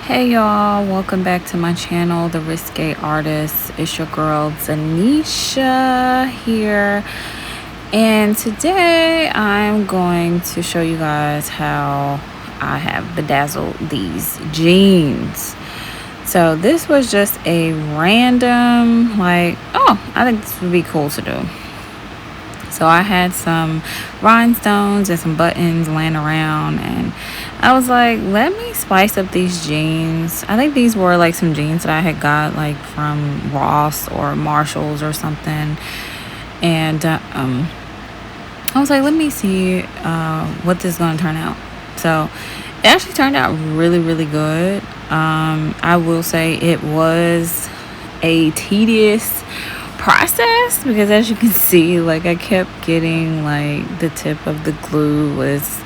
Hey y'all, welcome back to my channel, The Risque Artist. It's your girl Zanisha here, and today I'm going to show you guys how I have bedazzled these jeans. So this was just a random, I think this would be cool to do. So I had some rhinestones and some buttons laying around, and I was like, let me spice up these jeans. I think these were like some jeans that I had got like from Ross or Marshalls or something. And I was like, let me see what this is going to turn out. So it actually turned out really, really good. I will say it was a tedious process because, as you can see, like, I kept getting like the tip of the glue was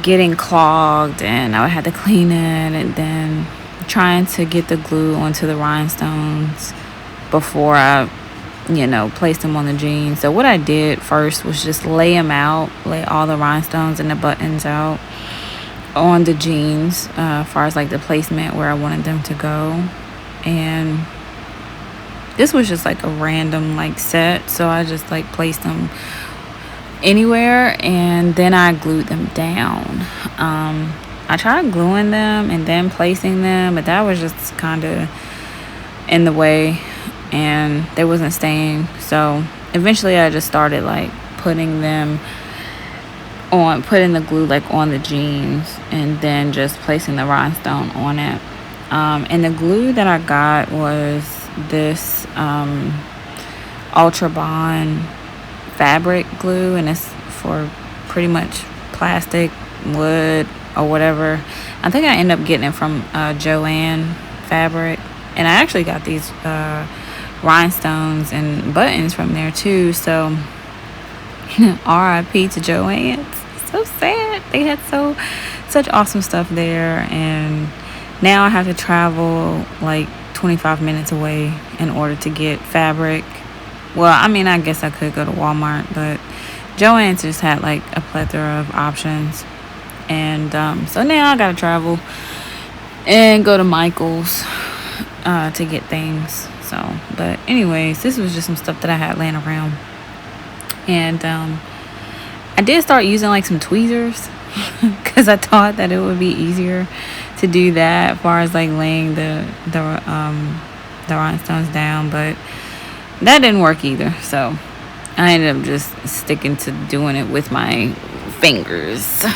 getting clogged, and I had to clean it, and then trying to get the glue onto the rhinestones before I placed them on the jeans. So what I did first was just lay all the rhinestones and the buttons out on the jeans, as far as like the placement where I wanted them to go. And this was just like a random like set, so I just like placed them anywhere, and then I glued them down. I tried gluing them and then placing them, but that was just kind of in the way and they wasn't staying. So eventually I just started like putting the glue like on the jeans and then just placing the rhinestone on it. And the glue that I got was this Ultra Bond fabric glue, and it's for pretty much plastic, wood, or whatever. I think I ended up getting it from Joann fabric, and I actually got these rhinestones and buttons from there too. So RIP to Joann. So sad. They had such awesome stuff there, and now I have to travel like 25 minutes away in order to get fabric. Well, I mean, I guess I could go to Walmart, but Joann's just had like a plethora of options. And so now I gotta travel and go to Michael's to get things. So, but anyways, this was just some stuff that I had laying around. And I did start using like some tweezers because I thought that it would be easier to do that as far as like laying the rhinestones down, but that didn't work either. So I ended up just sticking to doing it with my fingers.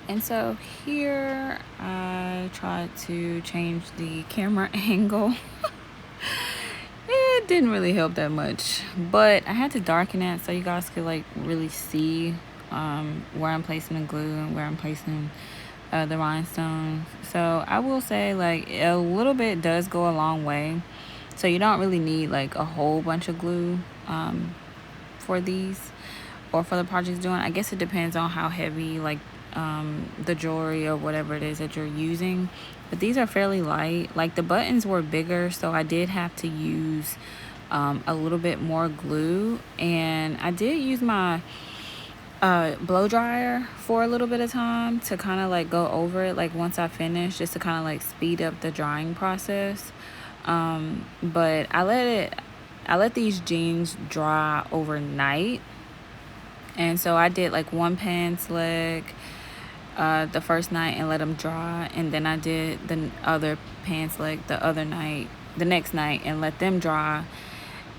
And so here I tried to change the camera angle. It didn't really help that much, but I had to darken it so you guys could like really see where I'm placing the glue and where I'm placing the rhinestones. So I will say like a little bit does go a long way. So you don't really need like a whole bunch of glue for these or for the projects doing. I guess it depends on how heavy like the jewelry or whatever it is that you're using, but these are fairly light. Like the buttons were bigger, so I did have to use a little bit more glue, and I did use my blow dryer for a little bit of time to kind of like go over it like once I finished, just to kind of like speed up the drying process. But I let these jeans dry overnight, and so I did like one pants leg the first night and let them dry, and then I did the other pants leg the next night and let them dry,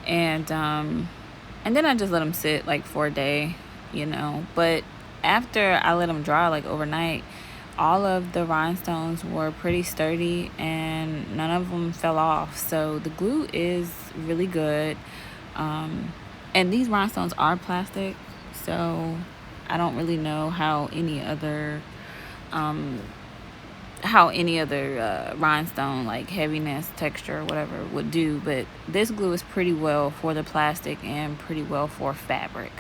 and then I just let them sit like for a day, but after I let them dry like overnight, all of the rhinestones were pretty sturdy and none of them fell off. So the glue is really good, and these rhinestones are plastic, so I don't really know how any other how any other rhinestone, like heaviness, texture, or whatever would do, but this glue is pretty well for the plastic and pretty well for fabric.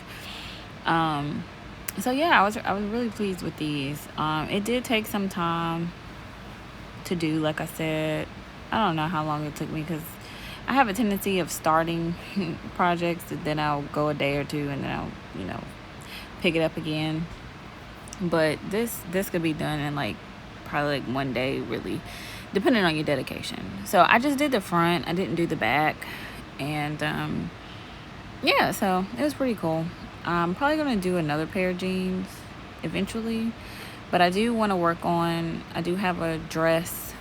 So yeah, I was really pleased with these. It did take some time to do, like I said. I don't know how long it took me, because I have a tendency of starting projects, and then I'll go a day or two, and then I'll pick it up again. But this could be done in like probably like one day, really, depending on your dedication. So I just did the front, I didn't do the back, and yeah, so it was pretty cool. I'm probably gonna do another pair of jeans eventually, but I do want to work on, I do have a dress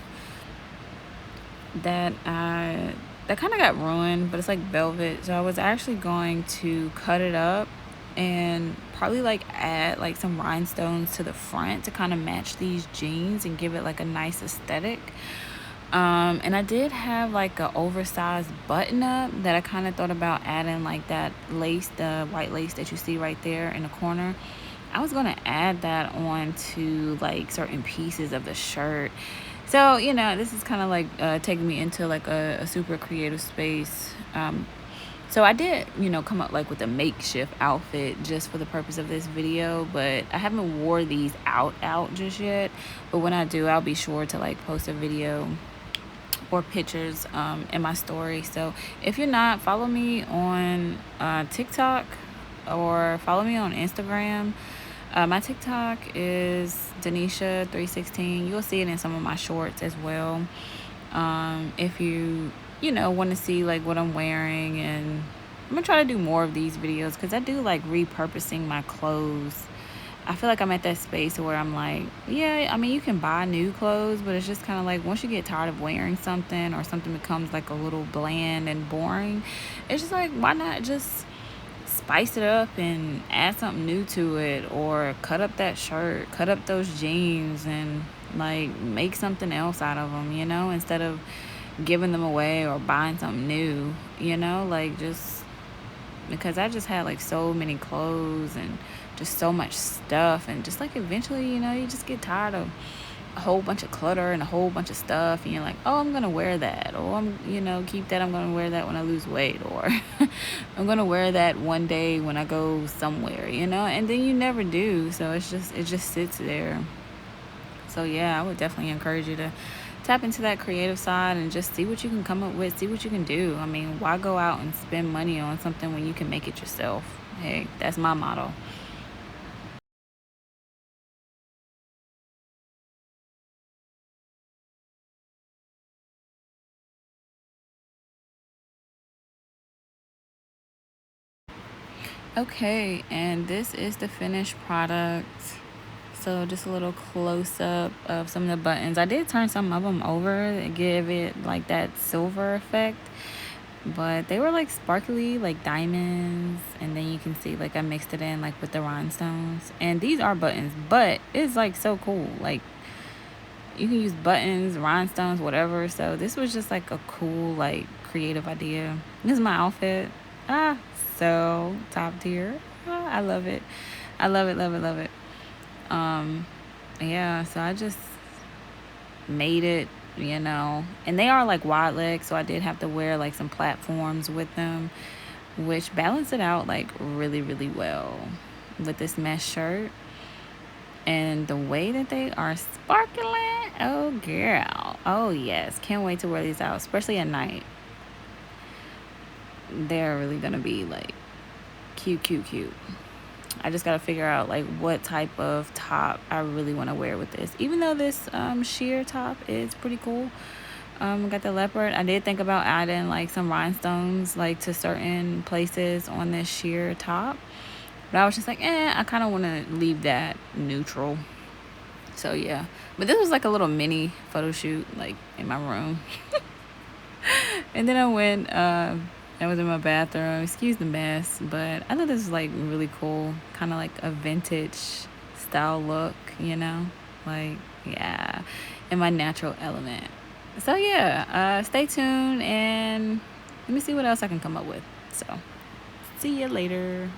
that kind of got ruined, but it's like velvet, so I was actually going to cut it up and probably like add like some rhinestones to the front to kind of match these jeans and give it like a nice aesthetic. And I did have like a oversized button up that I kind of thought about adding like that lace, the white lace that you see right there in the corner. I was gonna add that on to like certain pieces of the shirt. So this is kind of like taking me into like a super creative space. So I did, come up like with a makeshift outfit just for the purpose of this video, but I haven't wore these out just yet. But when I do, I'll be sure to like post a video or pictures in my story. So if you're not, follow me on TikTok or follow me on Instagram. My TikTok is Denisha316. You'll see it in some of my shorts as well. If you want to see like what I'm wearing, and I'm gonna try to do more of these videos because I do like repurposing my clothes. I feel like I'm at that space where I'm like, yeah, I mean, you can buy new clothes, but it's just kind of like once you get tired of wearing something, or something becomes like a little bland and boring, it's just like, why not just spice it up and add something new to it, or cut up that shirt, cut up those jeans, and like make something else out of them, instead of giving them away or buying something new, like, just because I just had like so many clothes and just so much stuff, and just like eventually, you just get tired of a whole bunch of clutter and a whole bunch of stuff, and you're like, oh, I'm gonna wear that, or I'm keep that, I'm gonna wear that when I lose weight, or I'm gonna wear that one day when I go somewhere, and then you never do. So it just sits there. So yeah, I would definitely encourage you to tap into that creative side and just see what you can come up with, see what you can do. I mean, why go out and spend money on something when you can make it yourself? Hey, that's my motto. Okay, and this is the finished product. So just a little close up of some of the buttons. I did turn some of them over to give it like that silver effect, but they were like sparkly, like diamonds. And then you can see like I mixed it in like with the rhinestones, and these are buttons, but it's like so cool. Like, you can use buttons, rhinestones, whatever. So this was just like a cool, like, creative idea. This is my outfit. So top tier. I love it. I love it, love it, love it. Yeah, so I just made it, and they are like wide legs, so I did have to wear like some platforms with them, which balanced it out like really, really well with this mesh shirt. And the way that they are sparkling, oh girl, oh yes, can't wait to wear these out, especially at night. They're really gonna be like cute, cute, cute. I just gotta figure out like what type of top I really want to wear with this, even though this sheer top is pretty cool. Got the leopard. I did think about adding like some rhinestones like to certain places on this sheer top, but I was just like, I kind of want to leave that neutral. So yeah, but this was like a little mini photo shoot like in my room. And then I went, I was in my bathroom, excuse the mess, but I thought this was like really cool, kind of like a vintage style look, like, yeah, in my natural element. So yeah, stay tuned, and let me see what else I can come up with. So see you later.